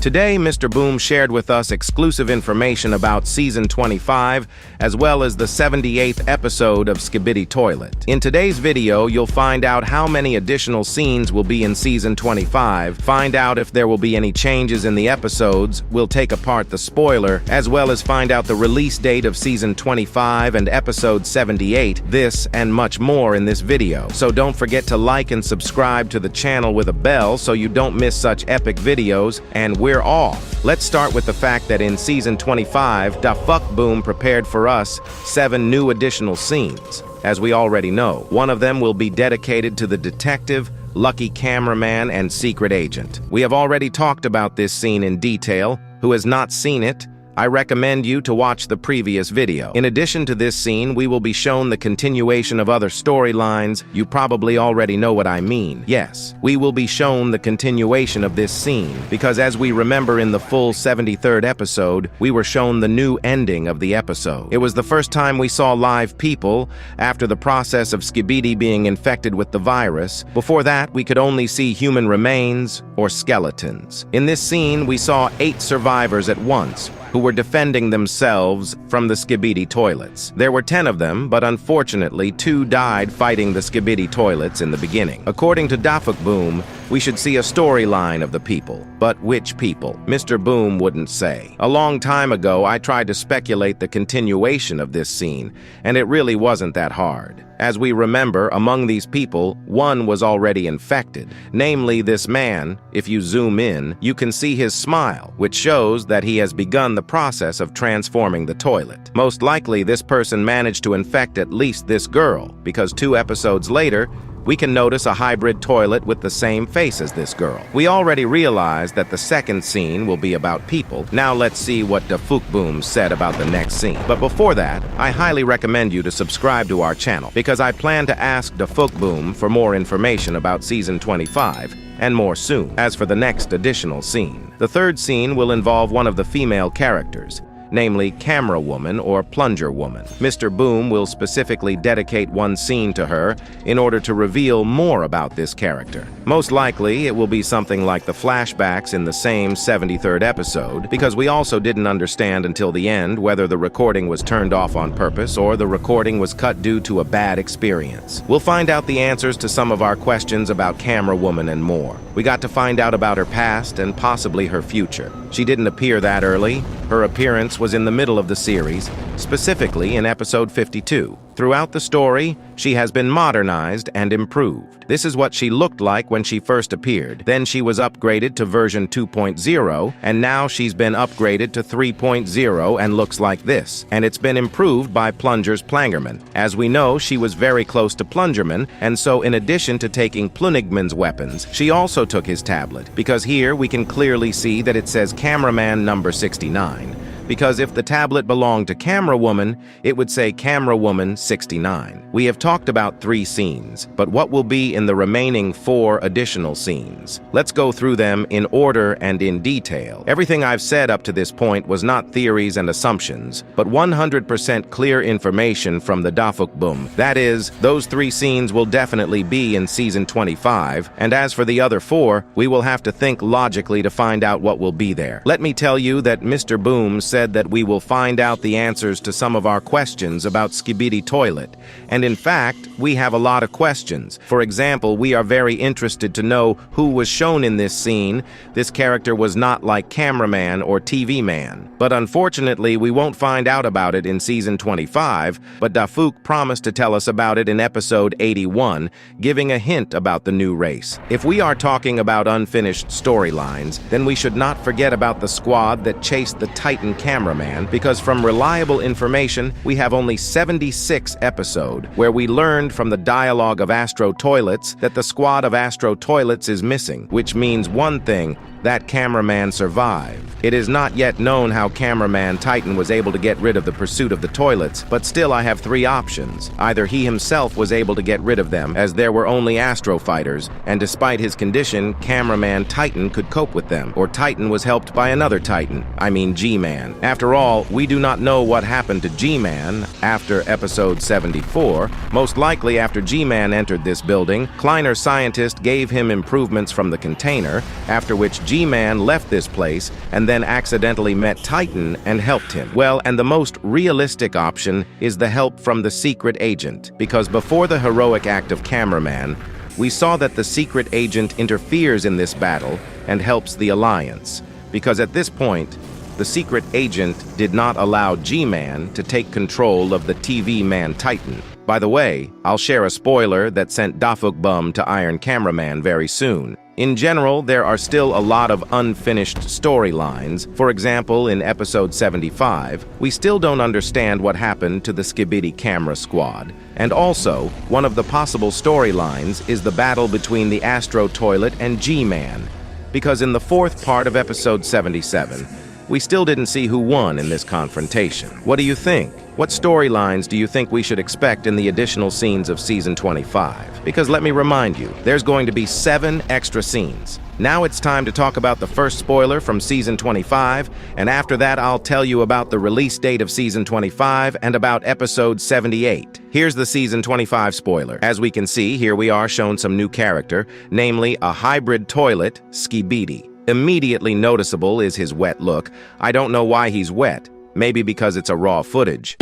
Today, Mr. Boom shared with us exclusive information about Season 25, as well as the 78th episode of Skibidi Toilet. In today's video, you'll find out how many additional scenes will be in Season 25, find out if there will be any changes in the episodes, we'll take apart the spoiler, as well as find out the release date of Season 25 and Episode 78, this and much more in this video. So don't forget to like and subscribe to the channel with a bell so you don't miss such epic videos, and we're off. Let's start with the fact that in Season 25, Da Fuck Boom prepared for us 7 new additional scenes. As we already know, one of them will be dedicated to the detective, lucky cameraman, and secret agent. We have already talked about this scene in detail. Who has not seen it, I recommend you to watch the previous video. In addition to this scene, we will be shown the continuation of other storylines. You probably already know what I mean. Yes, we will be shown the continuation of this scene, because as we remember in the full 73rd episode, we were shown the new ending of the episode. It was the first time we saw live people after the process of Skibidi being infected with the virus. Before that, we could only see human remains or skeletons. In this scene, we saw 8 survivors at once, who were defending themselves from the Skibidi toilets. There were 10 of them, but unfortunately 2 died fighting the Skibidi toilets in the beginning. According to Da Fuck Boom, we should see a storyline of the people. But which people? Mr. Boom wouldn't say. A long time ago, I tried to speculate the continuation of this scene, and it really wasn't that hard. As we remember, among these people, one was already infected. Namely, this man. If you zoom in, you can see his smile, which shows that he has begun the process of transforming the toilet. Most likely, this person managed to infect at least this girl, because 2 episodes later, we can notice a hybrid toilet with the same face as this girl. We already realized that the second scene will be about people. Now let's see what Da Fuck Boom said about the next scene. But before that, I highly recommend you to subscribe to our channel, because I plan to ask Da Fuck Boom for more information about Season 25, and more soon. As for the next additional scene, the third scene will involve one of the female characters, namely Camera Woman or Plunger Woman. Mr. Boom will specifically dedicate one scene to her in order to reveal more about this character. Most likely, it will be something like the flashbacks in the same 73rd episode, because we also didn't understand until the end whether the recording was turned off on purpose or the recording was cut due to a bad experience. We'll find out the answers to some of our questions about Camera Woman and more. We got to find out about her past and possibly her future. She didn't appear that early. Her appearance was in the middle of the series, specifically in episode 52. Throughout the story, she has been modernized and improved. This is what she looked like when she first appeared. Then she was upgraded to version 2.0, and now she's been upgraded to 3.0 and looks like this. And it's been improved by Plunger's Plangerman. As we know, she was very close to Plungerman, and so in addition to taking Plunigman's weapons, she also took his tablet, because here we can clearly see that it says Cameraman number 69. Because if the tablet belonged to Camera Woman, it would say Camera Woman 69. We have talked about 3 scenes, but what will be in the remaining 4 additional scenes? Let's go through them in order and in detail. Everything I've said up to this point was not theories and assumptions, but 100% clear information from the Da Fuck Boom. That is, those 3 scenes will definitely be in Season 25, and as for the other 4, we will have to think logically to find out what will be there. Let me tell you that Mr. Boom said that we will find out the answers to some of our questions about Skibidi Toilet. And in fact, we have a lot of questions. For example, we are very interested to know who was shown in this scene. This character was not like Cameraman or TV Man. But unfortunately, we won't find out about it in Season 25, but Da Fuck promised to tell us about it in Episode 81, giving a hint about the new race. If we are talking about unfinished storylines, then we should not forget about the squad that chased the Titan Cameraman, because from reliable information, we have only 76 episode where we learned from the dialogue of Astro Toilets that the squad of Astro Toilets is missing, which means one thing: that Cameraman survived. It is not yet known how Cameraman Titan was able to get rid of the pursuit of the toilets, but still I have 3 options. Either he himself was able to get rid of them, as there were only Astro fighters, and despite his condition, Cameraman Titan could cope with them, or Titan was helped by another Titan, I mean G-Man. After all, we do not know what happened to G-Man after episode 74. Most likely after G-Man entered this building, Kleiner scientist gave him improvements from the container, after which G-Man left this place and then accidentally met Titan and helped him. Well, and the most realistic option is the help from the secret agent, because before the heroic act of Cameraman, we saw that the secret agent interferes in this battle and helps the Alliance, because at this point, the secret agent did not allow G-Man to take control of the TV man Titan. By the way, I'll share a spoiler that sent Dafuk Bum to Iron Cameraman very soon. In general, there are still a lot of unfinished storylines. For example, in episode 75, we still don't understand what happened to the Skibidi camera squad. And also, one of the possible storylines is the battle between the Astro Toilet and G-Man. Because in the fourth part of episode 77, we still didn't see who won in this confrontation. What do you think? What storylines do you think we should expect in the additional scenes of Season 25? Because let me remind you, there's going to be 7 extra scenes. Now it's time to talk about the first spoiler from Season 25, and after that I'll tell you about the release date of Season 25 and about Episode 78. Here's the Season 25 spoiler. As we can see, here we are shown some new character, namely a hybrid toilet, Skibidi. Immediately noticeable is his wet look. I don't know why he's wet. Maybe because it's a raw footage.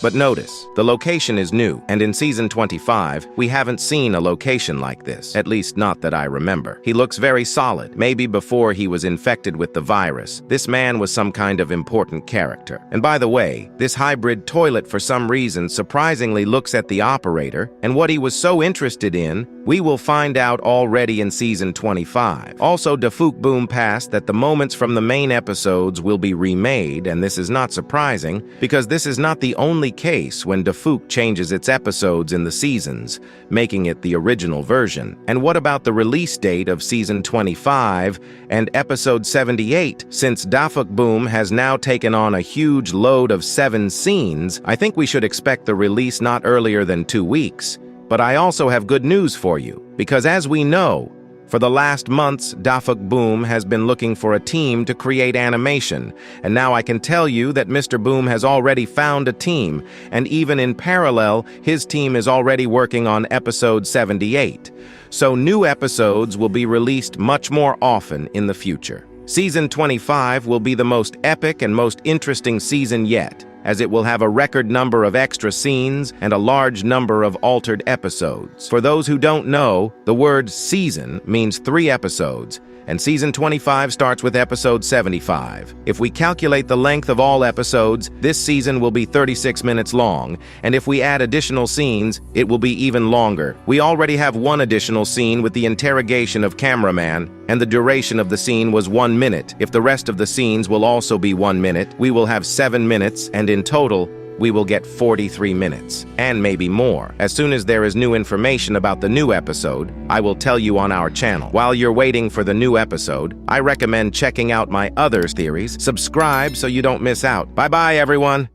But notice, the location is new, and in Season 25, we haven't seen a location like this, at least not that I remember. He looks very solid. Maybe before he was infected with the virus, this man was some kind of important character. And by the way, this hybrid toilet for some reason surprisingly looks at the operator, and what he was so interested in, we will find out already in Season 25. Also, Dafuk Boom passed that the moments from the main episodes will be remade, and this is not surprising, because this is not the only case when Dafuk changes its episodes in the seasons, making it the original version. And what about the release date of Season 25 and Episode 78? Since Dafuk Boom has now taken on a huge load of 7 scenes, I think we should expect the release not earlier than 2 weeks. But I also have good news for you, because as we know, for the last months, Dafuk Boom has been looking for a team to create animation, and now I can tell you that Mr. Boom has already found a team, and even in parallel, his team is already working on Episode 78. So new episodes will be released much more often in the future. Season 25 will be the most epic and most interesting season yet, as it will have a record number of extra scenes and a large number of altered episodes. For those who don't know, the word season means 3 episodes, and Season 25 starts with Episode 75. If we calculate the length of all episodes, this season will be 36 minutes long, and if we add additional scenes, it will be even longer. We already have 1 additional scene with the interrogation of Cameraman, and the duration of the scene was 1 minute. If the rest of the scenes will also be 1 minute, we will have 7 minutes, and in total, we will get 43 minutes, and maybe more. As soon as there is new information about the new episode, I will tell you on our channel. While you're waiting for the new episode, I recommend checking out my other theories. Subscribe so you don't miss out. Bye-bye, everyone.